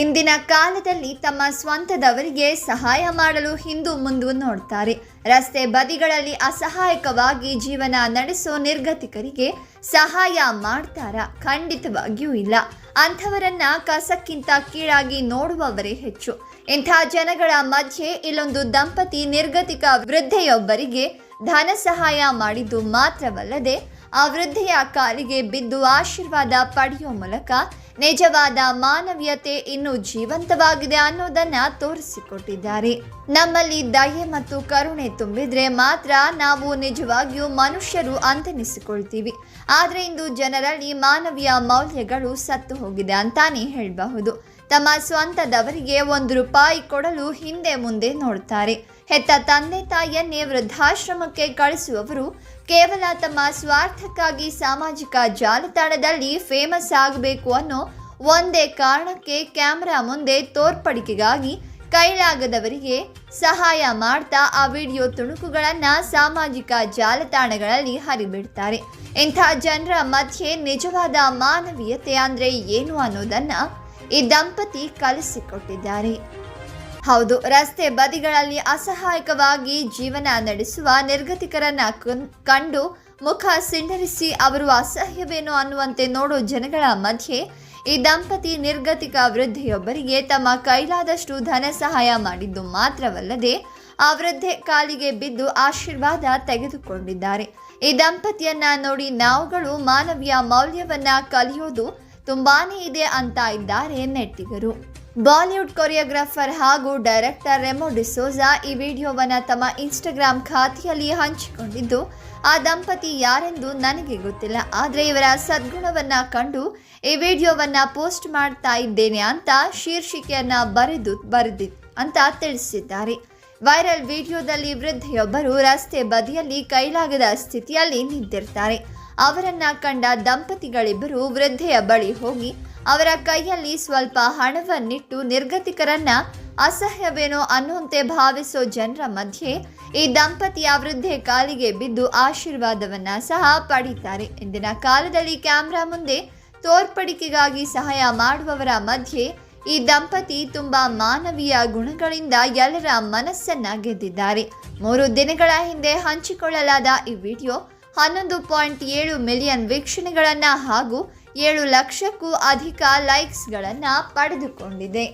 ಇಂದಿನ ಕಾಲದಲ್ಲಿ ತಮ್ಮ ಸ್ವಂತದವರಿಗೆ ಸಹಾಯ ಮಾಡಲು ಹಿಂದು ಮುಂದೆ ನೋಡ್ತಾರೆ. ರಸ್ತೆ ಬದಿಗಳಲ್ಲಿ ಅಸಹಾಯಕವಾಗಿ ಜೀವನ ನಡೆಸೋ ನಿರ್ಗತಿಕರಿಗೆ ಸಹಾಯ ಮಾಡ್ತಾರಾ? ಖಂಡಿತವಾಗಿಯೂ ಇಲ್ಲ. ಅಂಥವರನ್ನ ಕಸಕ್ಕಿಂತ ಕೀಳಾಗಿ ನೋಡುವವರೇ ಹೆಚ್ಚು. ಇಂಥ ಜನಗಳ ಮಧ್ಯೆ ಇಲ್ಲೊಂದು ದಂಪತಿ ನಿರ್ಗತಿಕ ವೃದ್ಧೆಯೊಬ್ಬರಿಗೆ ಧನ ಸಹಾಯ ಮಾಡಿದ್ದು ಮಾತ್ರವಲ್ಲದೆ ಆ ವೃದ್ಧೆಯ ಕಾಲಿಗೆ ಬಿದ್ದು ಆಶೀರ್ವಾದ ಪಡೆಯುವ ಮೂಲಕ ನಿಜವಾದ ಮಾನವೀಯತೆ ಇನ್ನೂ ಜೀವಂತವಾಗಿದೆ ಅನ್ನೋದನ್ನ ತೋರಿಸಿಕೊಟ್ಟಿದ್ದಾರೆ. ನಮ್ಮಲ್ಲಿ ದಯೆ ಮತ್ತು ಕರುಣೆ ತುಂಬಿದ್ರೆ ಮಾತ್ರ ನಾವು ನಿಜವಾಗಿಯೂ ಮನುಷ್ಯರು ಅಂತೆನಿಸಿಕೊಳ್ತೀವಿ. ಆದರೆ ಇಂದು ಜನರಲ್ಲಿ ಮಾನವೀಯ ಮೌಲ್ಯಗಳು ಸತ್ತು ಹೋಗಿದೆ ಅಂತಾನೆ ಹೇಳಬಹುದು. ತಮ್ಮ ಸ್ವಂತದವರಿಗೆ ₹1 ಕೊಡಲು ಹಿಂದೆ ಮುಂದೆ ನೋಡ್ತಾರೆ. ಹೆತ್ತ ತಂದೆ ತಾಯಿಯನ್ನೇ ವೃದ್ಧಾಶ್ರಮಕ್ಕೆ ಕಳಿಸುವವರು ಕೇವಲ ತಮ್ಮ ಸ್ವಾರ್ಥಕ್ಕಾಗಿ ಸಾಮಾಜಿಕ ಜಾಲತಾಣದಲ್ಲಿ ಫೇಮಸ್ ಆಗಬೇಕು ಅನ್ನೋ ಒಂದೇ ಕಾರಣಕ್ಕೆ ಕ್ಯಾಮೆರಾ ಮುಂದೆ ತೋರ್ಪಡಿಕೆಗಾಗಿ ಕೈಲಾಗದವರಿಗೆ ಸಹಾಯ ಮಾಡ್ತಾ ಆ ವಿಡಿಯೋ ತುಣುಕುಗಳನ್ನು ಸಾಮಾಜಿಕ ಜಾಲತಾಣಗಳಲ್ಲಿ ಹರಿಬಿಡ್ತಾರೆ. ಇಂಥ ಜನರ ಮಧ್ಯೆ ನಿಜವಾದ ಮಾನವೀಯತೆ ಅಂದರೆ ಏನು ಅನ್ನೋದನ್ನ ಈ ದಂಪತಿ ಕಲಿಸಿಕೊಟ್ಟಿದ್ದಾರೆ. ಹೌದು, ರಸ್ತೆ ಬದಿಗಳಲ್ಲಿ ಅಸಹಾಯಕವಾಗಿ ಜೀವನ ನಡೆಸುವ ನಿರ್ಗತಿಕರನ್ನ ಕಂಡು ಮುಖ ಸಿಂಡರಿಸಿ ಅವರು ಅಸಹ್ಯವೇನೋ ಅನ್ನುವಂತೆ ನೋಡೋ ಜನಗಳ ಮಧ್ಯೆ ಈ ದಂಪತಿ ನಿರ್ಗತಿಕ ವೃದ್ಧೆಯೊಬ್ಬರಿಗೆ ತಮ್ಮ ಕೈಲಾದಷ್ಟು ಧನ ಸಹಾಯ ಮಾಡಿದ್ದು ಮಾತ್ರವಲ್ಲದೆ ಆ ವೃದ್ಧೆ ಕಾಲಿಗೆ ಬಿದ್ದು ಆಶೀರ್ವಾದ ತೆಗೆದುಕೊಂಡಿದ್ದಾರೆ. ಈ ದಂಪತಿಯನ್ನ ನೋಡಿ ನಾವುಗಳು ಮಾನವೀಯ ಮೌಲ್ಯವನ್ನ ಕಲಿಯೋದು ತುಂಬಾನೇ ಇದೆ ಅಂತ ಇದ್ದಾರೆ ನೆಟ್ಟಿಗರು. ಬಾಲಿವುಡ್ ಕೊರಿಯೋಗ್ರಾಫರ್ ಹಾಗೂ ಡೈರೆಕ್ಟರ್ ರೆಮೋ ಡಿಸೋಜಾ ಈ ವಿಡಿಯೋವನ್ನು ತಮ್ಮ ಇನ್ಸ್ಟಾಗ್ರಾಮ್ ಖಾತೆಯಲ್ಲಿ ಹಂಚಿಕೊಂಡಿದ್ದು, ಆ ದಂಪತಿ ಯಾರೆಂದು ನನಗೆ ಗೊತ್ತಿಲ್ಲ, ಆದರೆ ಇವರ ಸದ್ಗುಣವನ್ನು ಕಂಡು ಈ ವಿಡಿಯೋವನ್ನು ಪೋಸ್ಟ್ ಮಾಡ್ತಾ ಇದ್ದೇನೆ ಅಂತ ಶೀರ್ಷಿಕೆಯನ್ನು ಬರೆದಿ ಅಂತ ತಿಳಿಸಿದ್ದಾರೆ. ವೈರಲ್ ವಿಡಿಯೋದಲ್ಲಿ ವೃದ್ಧೆಯೊಬ್ಬರು ರಸ್ತೆ ಬದಿಯಲ್ಲಿ ಕೈಲಾಗದ ಸ್ಥಿತಿಯಲ್ಲಿ ನಿಂತಿರ್ತಾರೆ. ಅವರನ್ನ ಕಂಡ ದಂಪತಿಗಳಿಬ್ಬರು ವೃದ್ಧೆಯ ಬಳಿ ಹೋಗಿ ಅವರ ಕೈಯಲ್ಲಿ ಸ್ವಲ್ಪ ಹಣವನ್ನಿಟ್ಟು ನಿರ್ಗತಿಕರನ್ನ ಅಸಹ್ಯವೇನೋ ಅನ್ನುವಂತೆ ಭಾವಿಸೋ ಜನರ ಮಧ್ಯೆ ಈ ದಂಪತಿಯ ವೃದ್ಧೆ ಕಾಲಿಗೆ ಬಿದ್ದು ಆಶೀರ್ವಾದವನ್ನ ಸಹ ಪಡೀತಾರೆ. ಇಂದಿನ ಕಾಲದಲ್ಲಿ ಕ್ಯಾಮ್ರಾ ಮುಂದೆ ತೋರ್ಪಡಿಕೆಗಾಗಿ ಸಹಾಯ ಮಾಡುವವರ ಮಧ್ಯೆ ಈ ದಂಪತಿ ತುಂಬಾ ಮಾನವೀಯ ಗುಣಗಳಿಂದ ಎಲ್ಲರ ಮನಸ್ಸನ್ನ ಗೆದ್ದಿದ್ದಾರೆ. 3 ದಿನಗಳ ಹಿಂದೆ ಹಂಚಿಕೊಳ್ಳಲಾದ ಈ ವಿಡಿಯೋ 11.7 ಮಿಲಿಯನ್ ವೀಕ್ಷಣೆಗಳನ್ನು ಹಾಗೂ 7 ಲಕ್ಷಕ್ಕೂ ಅಧಿಕ ಲೈಕ್ಸ್ಗಳನ್ನು ಪಡೆದುಕೊಂಡಿದೆ.